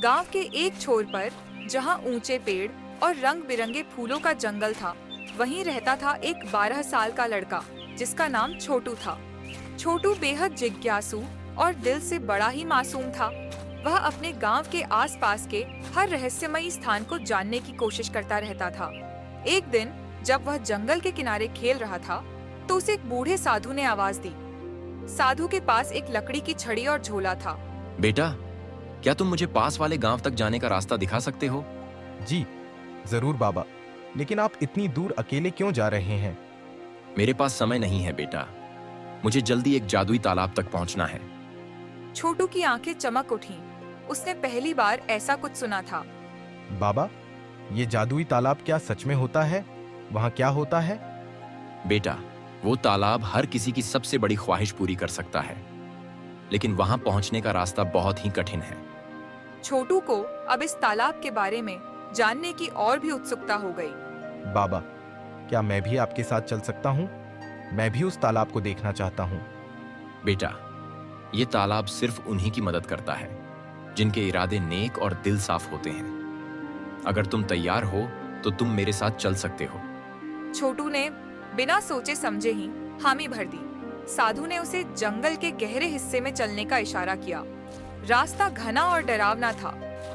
गांव के एक छोर पर, जहां ऊंचे पेड़ और रंग बिरंगे फूलों का जंगल था, वहीं रहता था एक 12 साल का लड़का जिसका नाम छोटू था। छोटू बेहद जिज्ञासु और दिल से बड़ा ही मासूम था। वह अपने गांव के आसपास के हर रहस्यमयी स्थान को जानने की कोशिश करता रहता था। एक दिन जब वह जंगल के किनारे खेल रहा था, तो उसे एक बूढ़े साधु ने आवाज दी। साधु के पास एक लकड़ी की छड़ी और झोला था। बेटा, क्या तुम मुझे पास वाले गांव तक जाने का रास्ता दिखा सकते हो? जी जरूर बाबा, लेकिन आप इतनी दूर अकेले क्यों जा रहे हैं? मेरे पास समय नहीं है बेटा, मुझे जल्दी एक जादुई तालाब तक पहुंचना है। छोटू की आंखें चमक उठीं। उसने पहली बार ऐसा कुछ सुना था। बाबा, ये जादुई तालाब क्या सच में होता है? वहाँ क्या होता है? बेटा, वो तालाब हर किसी की सबसे बड़ी ख्वाहिश पूरी कर सकता है, लेकिन वहां पहुंचने का रास्ता बहुत ही कठिन है। छोटू को अब इस तालाब के बारे में जानने की और भी उत्सुकता हो गई। बाबा, क्या मैं भी आपके साथ चल सकता हूँ? मैं भी उस तालाब को देखना चाहता हूँ। बेटा, ये तालाब सिर्फ उन्हीं की मदद करता है जिनके इरादे नेक और दिल साफ होते हैं। अगर तुम तैयार हो तो तुम मेरे साथ चल सकते हो। छोटू ने बिना सोचे समझे ही हामी भर दी। साधु ने उसे जंगल के गहरे हिस्से में चलने का इशारा किया। रास्ता घना और डरावना था,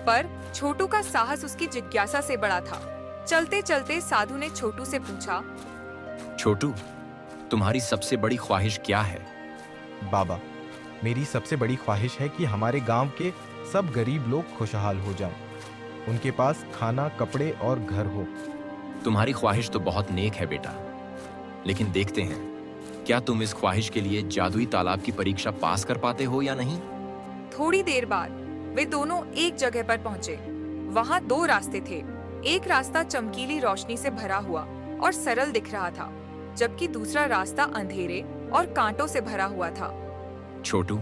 पर छोटू का साहस उसकी जिज्ञासा से बड़ा था। चलते चलते साधु ने छोटू से पूछा, छोटू, तुम्हारी सबसे बड़ी ख्वाहिश क्या है? बाबा, मेरी सबसे बड़ी ख्वाहिश है कि हमारे गांव के सब गरीब लोग खुशहाल हो जाएं। उनके पास खाना, कपड़े और घर हो। तुम्हारी ख्वाहिश तो बहुत नेक है बेटा, लेकिन देखते हैं क्या तुम इस ख्वाहिश के लिए जादुई तालाब की परीक्षा पास कर पाते हो या नहीं। थोड़ी देर बाद वे दोनों एक जगह पर पहुंचे। वहां दो रास्ते थे। एक रास्ता चमकीली रोशनी से भरा हुआ और सरल दिख रहा था, जबकि दूसरा रास्ता अंधेरे और कांटों से भरा हुआ था। छोटू,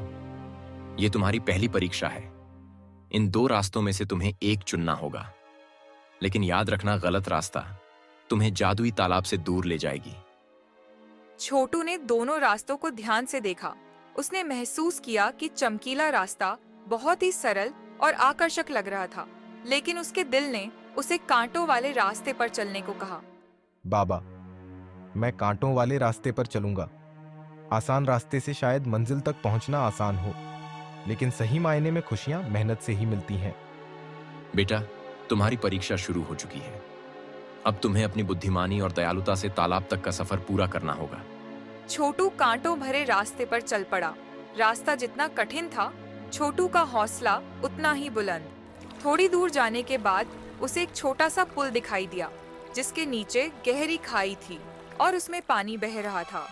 ये तुम्हारी पहली परीक्षा है। इन दो रास्तों में से तुम्हें एक चुनना होगा, लेकिन याद रखना, गलत रास्ता तुम्हें जादुई तालाब से दूर ले जाएगी। छोटू ने दोनों रास्तों को ध्यान से देखा। उसने महसूस किया कि चमकीला रास्ता बहुत ही सरल और आकर्षक लग रहा था, लेकिन उसके दिल ने उसे कांटों वाले रास्ते पर चलने को कहा। बाबा, मैं कांटों वाले रास्ते पर चलूंगा। आसान रास्ते से शायद मंजिल तक पहुंचना आसान हो, लेकिन सही मायने में खुशियां मेहनत से ही मिलती हैं। बेटा, तुम्हारी परीक्षा शुरू हो चुकी है। अब तुम्हें अपनी बुद्धिमानी और दयालुता से तालाब तक का सफर पूरा करना होगा। छोटू कांटों भरे रास्ते पर चल पड़ा। रास्ता जितना कठिन था, छोटू का हौसला उतना ही बुलंद। थोड़ी दूर जाने के बाद उसे एक छोटा सा पुल दिखाई दिया, जिसके नीचे गहरी खाई थी और उसमें पानी बह रहा था।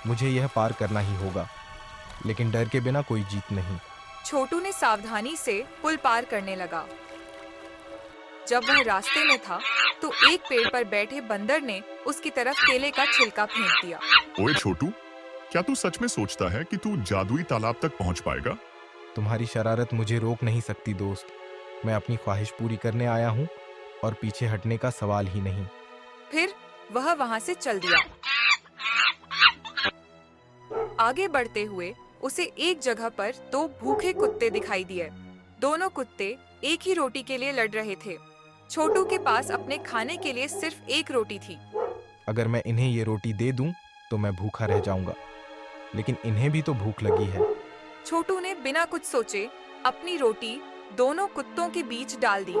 मुझे यह पार करना ही होगा, लेकिन डर के बिना कोई जीत नहीं। छोटू ने सावधानी से पुल पार करने लगा। जब वह रास्ते में था, तो एक पेड़ पर बैठे बंदर ने उसकी तरफ केले का छिलका फेंक दिया। ओए छोटू, क्या तू सच में सोचता है कि तू जादुई तालाब तक पहुंच पाएगा? तुम्हारी शरारत मुझे रोक नहीं सकती दोस्त। मैं अपनी ख्वाहिश पूरी करने आया हूँ और पीछे हटने का सवाल ही नहीं। फिर वह वहां से चल दिया। आगे बढ़ते हुए उसे एक जगह पर दो भूखे कुत्ते दिखाई दिए। दोनों कुत्ते एक ही रोटी के लिए लड़ रहे थे। छोटू के पास अपने खाने के लिए सिर्फ एक रोटी थी। अगर मैं इन्हें ये रोटी दे दूं तो मैं भूखा रह जाऊंगा, लेकिन इन्हें भी तो भूख लगी है। छोटू ने बिना कुछ सोचे अपनी रोटी दोनों कुत्तों के बीच डाल दी।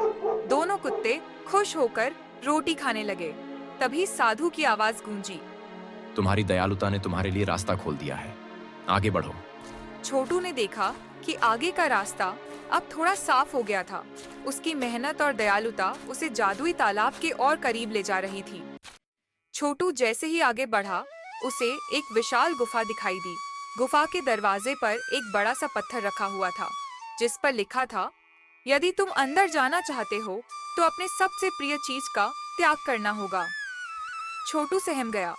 दोनों कुत्ते खुश होकर रोटी खाने लगे। तभी साधु की आवाज गूंजी। तुम्हारी दयालुता ने तुम्हारे लिए रास्ता खोल दिया है, आगे बढ़ो। छोटू ने देखा कि आगे का रास्ता अब थोड़ा साफ हो गया था। उसकी मेहनत और दयालुता उसे जादुई तालाब के और करीब ले जा रही थी। छोटू जैसे ही आगे बढ़ा, उसे एक विशाल गुफा दिखाई दी। गुफा के दरवाजे पर एक बड़ा सा पत्थर रखा हुआ था, जिस पर लिखा था, यदि तुम अंदर जाना चाहते हो तो अपने सबसे प्रिय चीज का त्याग करना होगा। छोटू सहम गया।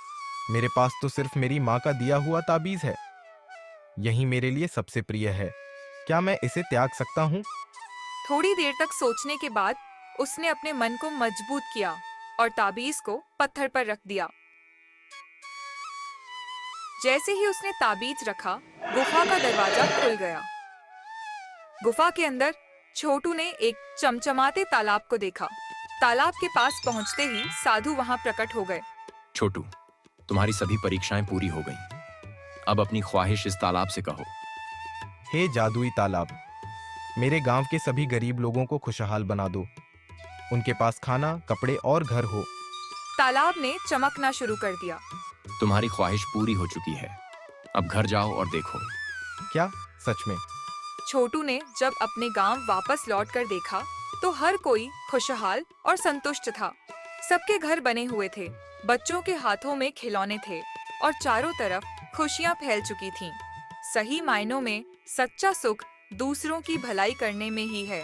मेरे पास तो सिर्फ मेरी माँ का दिया हुआ ताबीज है। यही मेरे लिए सबसे प्रिय है। क्या मैं इसे त्याग सकता हूँ? थोड़ी देर तक सोचने के बाद उसने अपने मन को मजबूत किया और ताबीज को पत्थर पर रख दिया। जैसे ही उसने ताबीज रखा, गुफा का दरवाजा खुल गया। गुफा के अंदर छोटू ने एक चमचमाते तालाब को देखा। तालाब के पास पहुंचते ही साधु वहां प्रकट हो गए। छोटू, तुम्हारी सभी परीक्षाएं पूरी हो गईं। अब अपनी ख्वाहिश इस तालाब से कहो। हे जादुई तालाब, मेरे गांव के सभी गरीब लोगों को खुशहाल बना दो। उनके पास खाना, कपड़े और घर हो। तालाब ने चमकना शुरू कर दिया। तुम्हारी ख्वाहिश पूरी हो चुकी है। अब घर जाओ और देखो। क्या सच में? छोटू ने जब अपने गांव वापस लौटकर देखा तो हर कोई खुशहाल और संतुष्ट था। सबके घर बने हुए थे, बच्चों के हाथों में खिलौने थे और चारों तरफ खुशियां फैल चुकी थीं। सही मायनों में सच्चा सुख दूसरों की भलाई करने में ही है।